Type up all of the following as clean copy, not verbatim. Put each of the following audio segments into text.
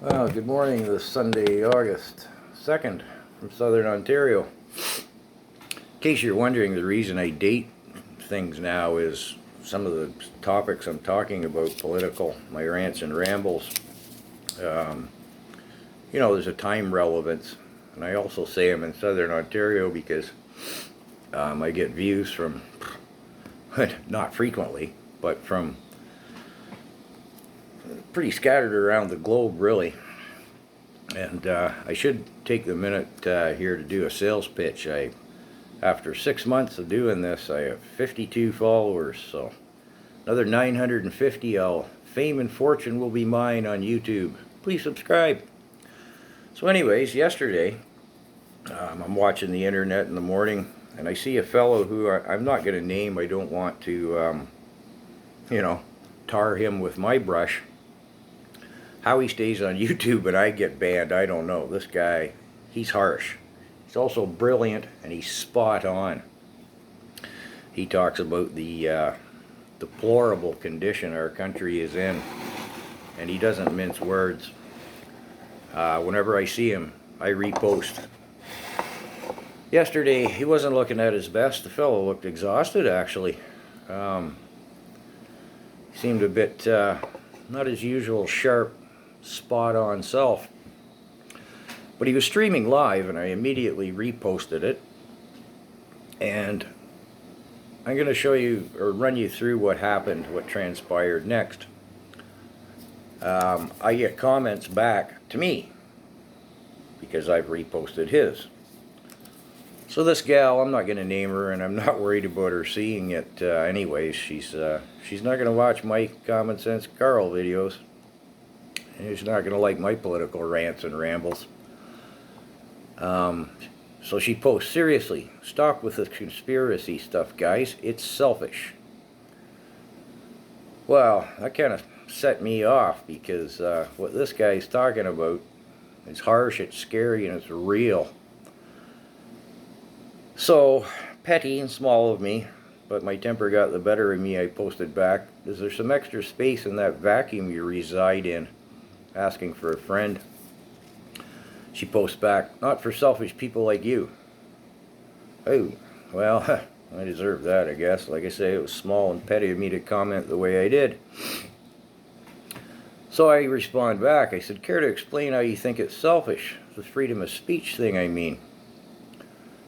Well, good morning this Sunday, August 2nd from Southern Ontario. In case you're wondering, the reason I date things now is some of the topics I'm talking about, political, my rants and rambles. Um, there's a time relevance. And I also say I'm in Southern Ontario because I get views from, not frequently, but from pretty scattered around the globe, really. And I should take the minute here to do a sales pitch. After 6 months of doing this, I have 52 followers, so another 950, fame and fortune will be mine on YouTube. Please subscribe. So anyways, yesterday, I'm watching the internet in the morning, and I see a fellow who I'm not going to name. I don't want to, tar him with my brush. How he stays on YouTube and I get banned, I don't know. This guy, he's harsh. He's also brilliant, and he's spot on. He talks about the deplorable condition our country is in, and he doesn't mince words. Whenever I see him, I repost. Yesterday, he wasn't looking at his best. The fellow looked exhausted, actually. He seemed a bit not his usual sharp, spot-on self. But he was streaming live, and I immediately reposted it. And I'm going to show you, or run you through what happened, what transpired next. I get comments back to me because I've reposted his. So this gal, I'm not going to name her, and I'm not worried about her seeing it anyways. She's not going to watch my Common Sense Carl videos. And she's not going to like my political rants and rambles. So she posts, seriously, stop with the conspiracy stuff, guys. It's selfish. Well, that kind of set me off because what this guy's talking about is harsh, it's scary, and it's real. So, petty and small of me, but my temper got the better of me. I posted back, is there some extra space in that vacuum you reside in? Asking for a friend. She posts back, not for selfish people like you. Oh, well, I deserve that, I guess. Like I say, it was small and petty of me to comment the way I did. So I respond back. I said, care to explain how you think it's selfish? The freedom of speech thing, I mean.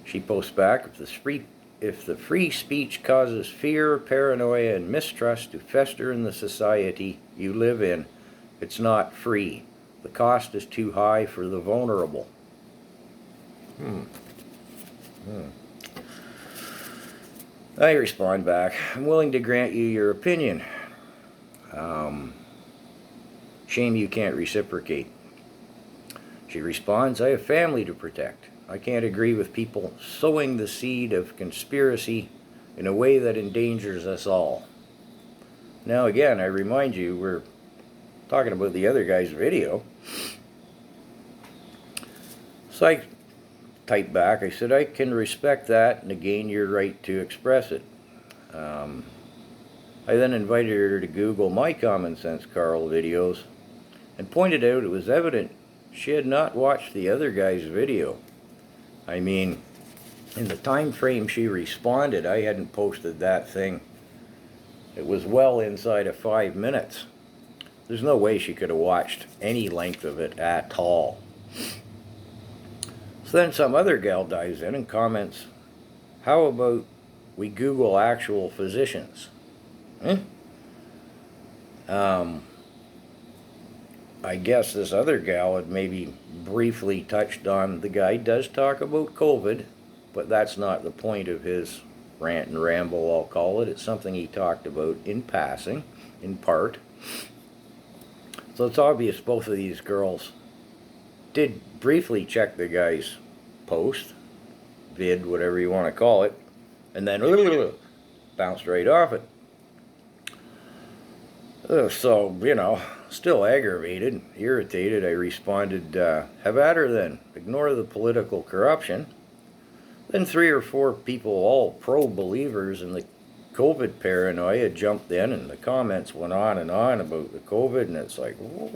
She posts back, if the free speech causes fear, paranoia, and mistrust to fester in the society you live in, it's not free. The cost is too high for the vulnerable. I respond back, I'm willing to grant you your opinion. Shame you can't reciprocate. She responds, I have family to protect. I can't agree with people sowing the seed of conspiracy in a way that endangers us all. Now again, I remind you, we're talking about the other guy's video. So I typed back, I said, I can respect that and gain your right to express it. I then invited her to Google my Common Sense Carl videos and pointed out it was evident she had not watched the other guy's video. I mean, in the time frame she responded, I hadn't posted that thing. It was well inside of 5 minutes. There's no way she could have watched any length of it at all. So then some other gal dives in and comments, how about we Google actual physicians? I guess this other gal had maybe briefly touched on, the guy does talk about COVID, but that's not the point of his rant and ramble, I'll call it. It's something he talked about in passing, in part. So it's obvious both of these girls did briefly check the guy's post, vid, whatever you want to call it, and then bounced right off it. So, still aggravated, irritated, I responded, have at her then. Ignore the political corruption. Then 3 or 4 people, all pro-believers in the COVID paranoia, jumped in, and the comments went on and on about the COVID, and it's like, whoa,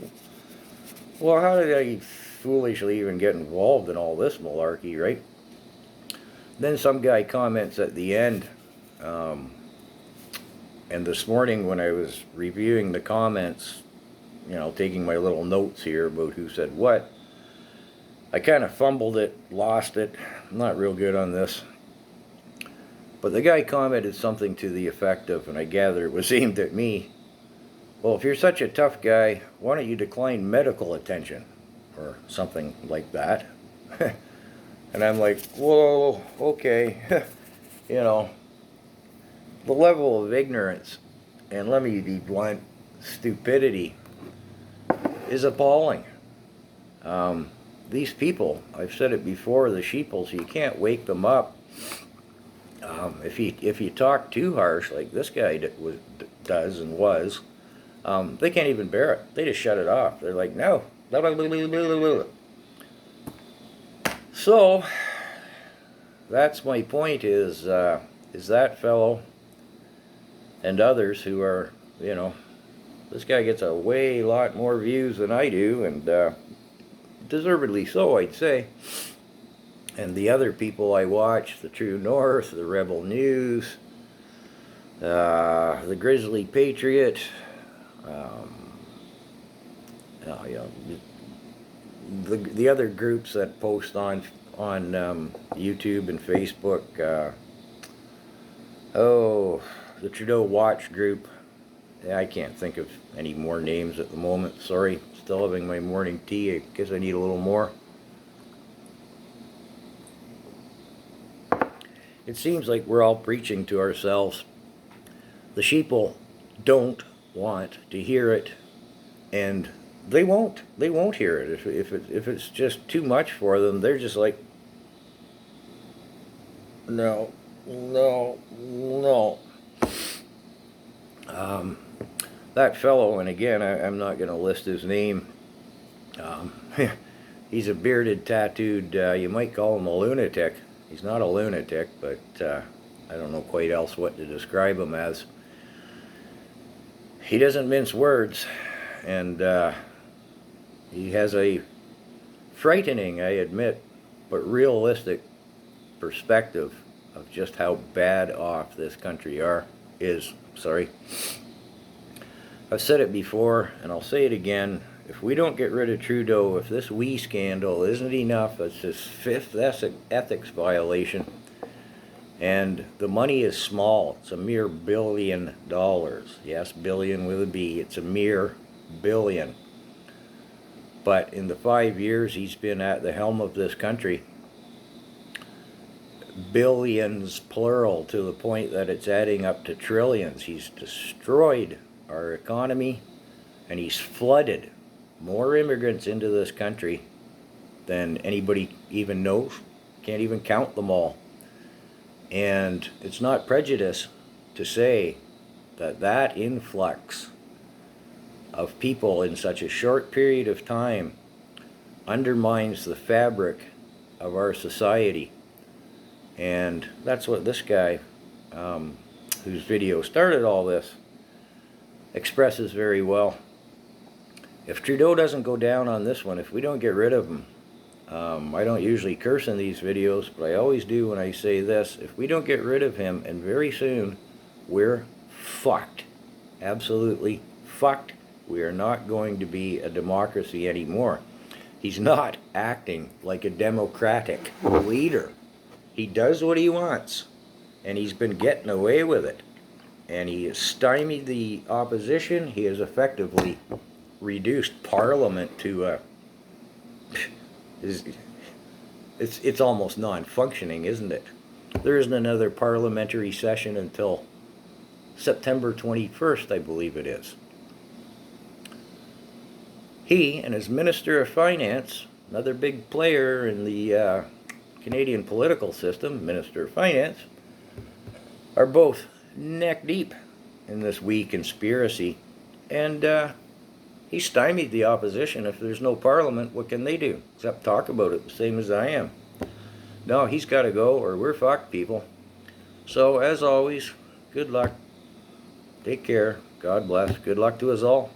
Well, how did I foolishly even get involved in all this malarkey, right? Then some guy comments at the end, and this morning when I was reviewing the comments, taking my little notes here about who said what, I kind of fumbled it, lost it. I'm not real good on this. But the guy commented something to the effect of, and I gather it was aimed at me, well, if you're such a tough guy, why don't you decline medical attention? Or something like that. And I'm like, whoa, okay. The level of ignorance, and let me be blunt, stupidity, is appalling. These people, I've said it before, the sheeples, you can't wake them up. If you talk too harsh, like this guy does and was, they can't even bear it. They just shut it off. They're like, no. So, that's my point is that fellow and others who are, this guy gets a lot more views than I do, and deservedly so, I'd say. And the other people I watch, the True North, the Rebel News, the Grizzly Patriot, the other groups that post on YouTube and Facebook, the Trudeau Watch group. I can't think of any more names at the moment. Sorry, still having my morning tea. I guess I need a little more. It seems like we're all preaching to ourselves. The sheeple don't want to hear it, and they won't hear it. If it's just too much for them, they're just like, no. That fellow, and again, I'm not going to list his name. He's a bearded, tattooed, you might call him a lunatic. He's not a lunatic, but I don't know quite else what to describe him as. He doesn't mince words, and he has a frightening, I admit, but realistic perspective of just how bad off this country is. I've said it before, and I'll say it again. If we don't get rid of Trudeau, if this wee scandal isn't enough, it's his fifth ethics violation, and the money is small. It's a mere $1 billion. Yes, billion with a B. It's a mere billion. But in the 5 years he's been at the helm of this country, billions plural, to the point that it's adding up to trillions. He's destroyed our economy, and he's flooded more immigrants into this country than anybody even knows. Can't even count them all. And it's not prejudice to say that that influx of people in such a short period of time undermines the fabric of our society. And that's what this guy, whose video started all this, expresses very well. If Trudeau doesn't go down on this one, if we don't get rid of him, I don't usually curse in these videos, but I always do when I say this. If we don't get rid of him, and very soon, we're fucked. Absolutely fucked. We are not going to be a democracy anymore. He's not acting like a democratic leader. He does what he wants, and he's been getting away with it. And he has stymied the opposition. He has effectively reduced Parliament to it's almost non-functioning, isn't it? There isn't another parliamentary session until September 21st, I believe it is. He and his Minister of Finance, another big player in the Canadian political system, Minister of Finance, are both neck deep in this wee conspiracy. And he stymied the opposition. If there's no parliament, what can they do except talk about it, the same as I am? No, he's got to go, or we're fucked, people. So, as always, good luck. Take care. God bless. Good luck to us all.